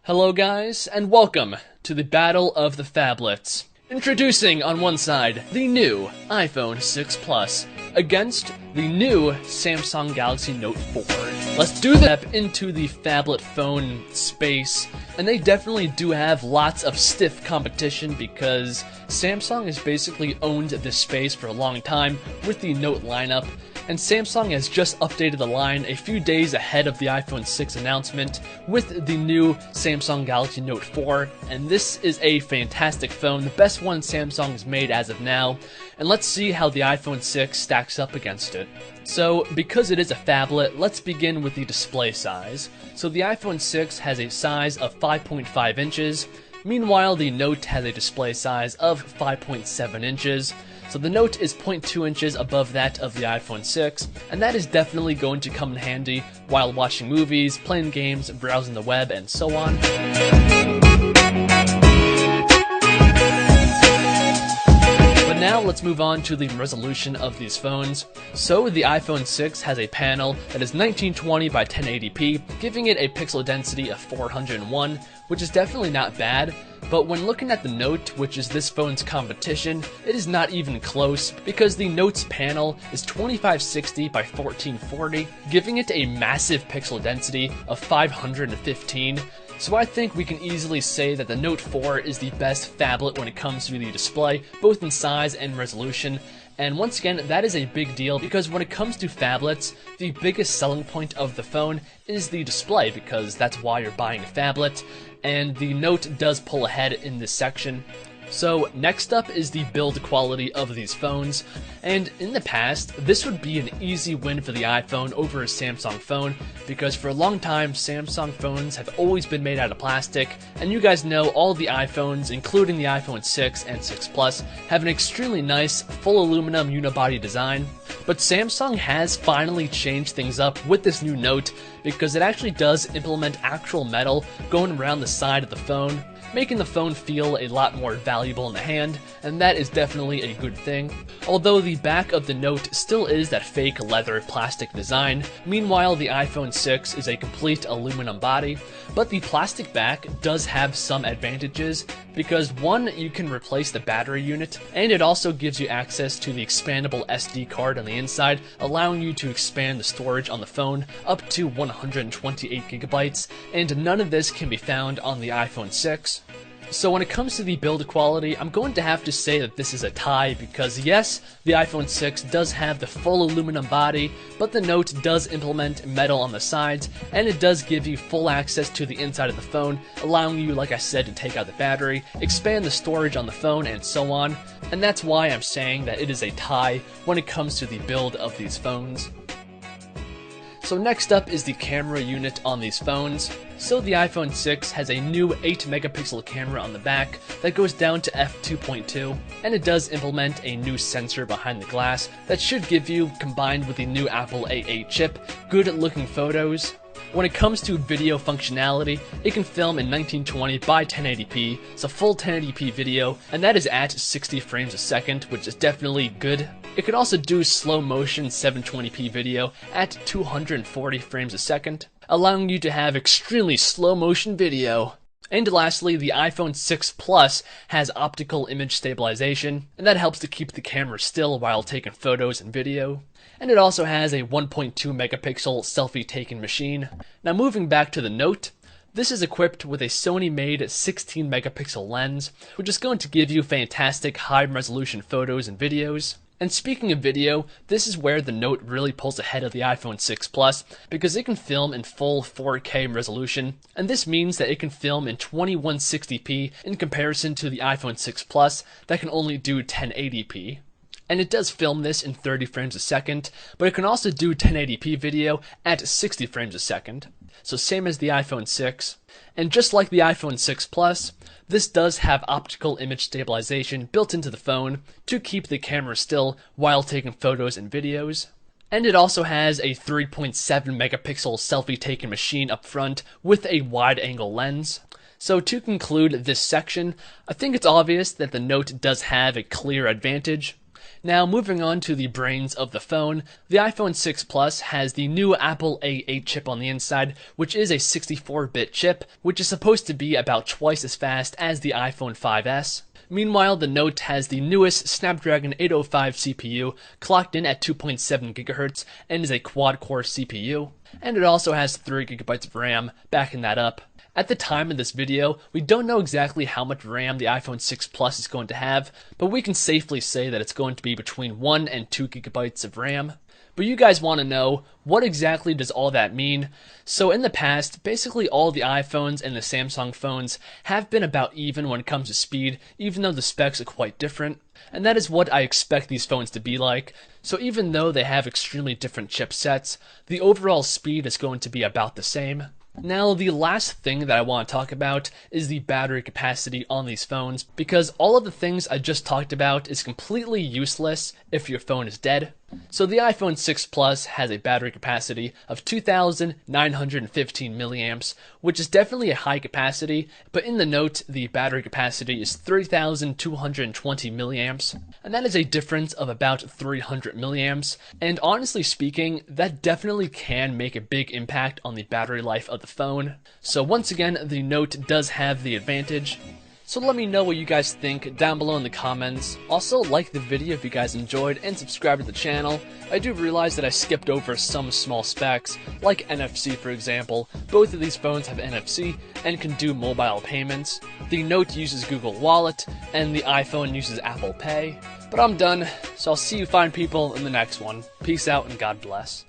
Hello guys, and welcome to the Battle of the Phablets. Introducing on one side, the new iPhone 6 Plus against the new Samsung Galaxy Note 4. Let's do the step into the phablet phone space, and they definitely do have lots of stiff competition because Samsung has basically owned this space for a long time with the Note lineup, and Samsung has just updated the line a few days ahead of the iPhone 6 announcement with the new Samsung Galaxy Note 4, and this is a fantastic phone, the best one Samsung has made as of now, and let's see how the iPhone 6 stacks up against it. So, because it is a phablet, let's begin with the display size. So the iPhone 6 has a size of 5.5 inches, meanwhile the Note has a display size of 5.7 inches. So the Note is 0.2 inches above that of the iPhone 6, and that is definitely going to come in handy while watching movies, playing games, browsing the web, and so on. But now let's move on to the resolution of these phones. So the iPhone 6 has a panel that is 1920 by 1080p, giving it a pixel density of 401, which is definitely not bad. But when looking at the Note, which is this phone's competition, it is not even close because the Note's panel is 2560 by 1440, giving it a massive pixel density of 515. So I think we can easily say that the Note 4 is the best phablet when it comes to the display, both in size and resolution. And once again, that is a big deal because when it comes to phablets, the biggest selling point of the phone is the display because that's why you're buying a phablet, and the Note does pull ahead in this section. So next up is the build quality of these phones, and in the past, this would be an easy win for the iPhone over a Samsung phone, because for a long time, Samsung phones have always been made out of plastic, and you guys know all the iPhones, including the iPhone 6 and 6 Plus, have an extremely nice, full aluminum unibody design. But Samsung has finally changed things up with this new Note, because it actually does implement actual metal going around the side of the phone, making the phone feel a lot more valuable in the hand, and that is definitely a good thing. Although the back of the Note still is that fake leather plastic design, meanwhile the iPhone 6 is a complete aluminum body, but the plastic back does have some advantages, because one, you can replace the battery unit, and it also gives you access to the expandable SD card on the inside, allowing you to expand the storage on the phone up to 128 gigabytes, and none of this can be found on the iPhone 6. So when it comes to the build quality, I'm going to have to say that this is a tie because yes, the iPhone 6 does have the full aluminum body, but the Note does implement metal on the sides, and it does give you full access to the inside of the phone, allowing you, like I said, to take out the battery, expand the storage on the phone, and so on. And that's why I'm saying that it is a tie when it comes to the build of these phones. So next up is the camera unit on these phones. So the iPhone 6 has a new 8 megapixel camera on the back that goes down to f2.2, and it does implement a new sensor behind the glass that should give you, combined with the new Apple A8 chip, good looking photos. When it comes to video functionality, it can film in 1920 by 1080p, so full 1080p video, and that is at 60 frames a second, which is definitely good. It could also do slow motion 720p video at 240 frames a second, allowing you to have extremely slow motion video. And lastly, the iPhone 6 Plus has optical image stabilization, and that helps to keep the camera still while taking photos and video. And it also has a 1.2 megapixel selfie taking machine. Now moving back to the Note, this is equipped with a Sony-made 16 megapixel lens, which is going to give you fantastic high resolution photos and videos. And speaking of video, this is where the Note really pulls ahead of the iPhone 6 Plus, because it can film in full 4K resolution, and this means that it can film in 2160p in comparison to the iPhone 6 Plus that can only do 1080p. And it does film this in 30 frames a second, but it can also do 1080p video at 60 frames a second. So same as the iPhone 6. And just like the iPhone 6 Plus, this does have optical image stabilization built into the phone to keep the camera still while taking photos and videos. And it also has a 3.7 megapixel selfie taking machine up front with a wide angle lens. So to conclude this section, I think it's obvious that the Note does have a clear advantage. Now, moving on to the brains of the phone, the iPhone 6 Plus has the new Apple A8 chip on the inside, which is a 64-bit chip, which is supposed to be about twice as fast as the iPhone 5S. Meanwhile, the Note has the newest Snapdragon 805 CPU, clocked in at 2.7 GHz, and is a quad-core CPU. And it also has 3 GB of RAM, backing that up. At the time of this video, we don't know exactly how much RAM the iPhone 6 Plus is going to have, but we can safely say that it's going to be between 1 and 2 GB of RAM. But you guys want to know, what exactly does all that mean? So in the past, basically all the iPhones and the Samsung phones have been about even when it comes to speed, even though the specs are quite different. And that is what I expect these phones to be like. So even though they have extremely different chipsets, the overall speed is going to be about the same. Now, the last thing that I want to talk about is the battery capacity on these phones, because all of the things I just talked about is completely useless if your phone is dead. So the iPhone 6 Plus has a battery capacity of 2,915 milliamps, which is definitely a high capacity, but in the Note, the battery capacity is 3,220 milliamps, and that is a difference of about 300 milliamps, and honestly speaking, that definitely can make a big impact on the battery life of the phone. So once again, the Note does have the advantage. So let me know what you guys think down below in the comments. Also, like the video if you guys enjoyed, and subscribe to the channel. I do realize that I skipped over some small specs, like NFC for example. Both of these phones have NFC and can do mobile payments. The Note uses Google Wallet, and the iPhone uses Apple Pay. But I'm done, so I'll see you fine people in the next one. Peace out and God bless.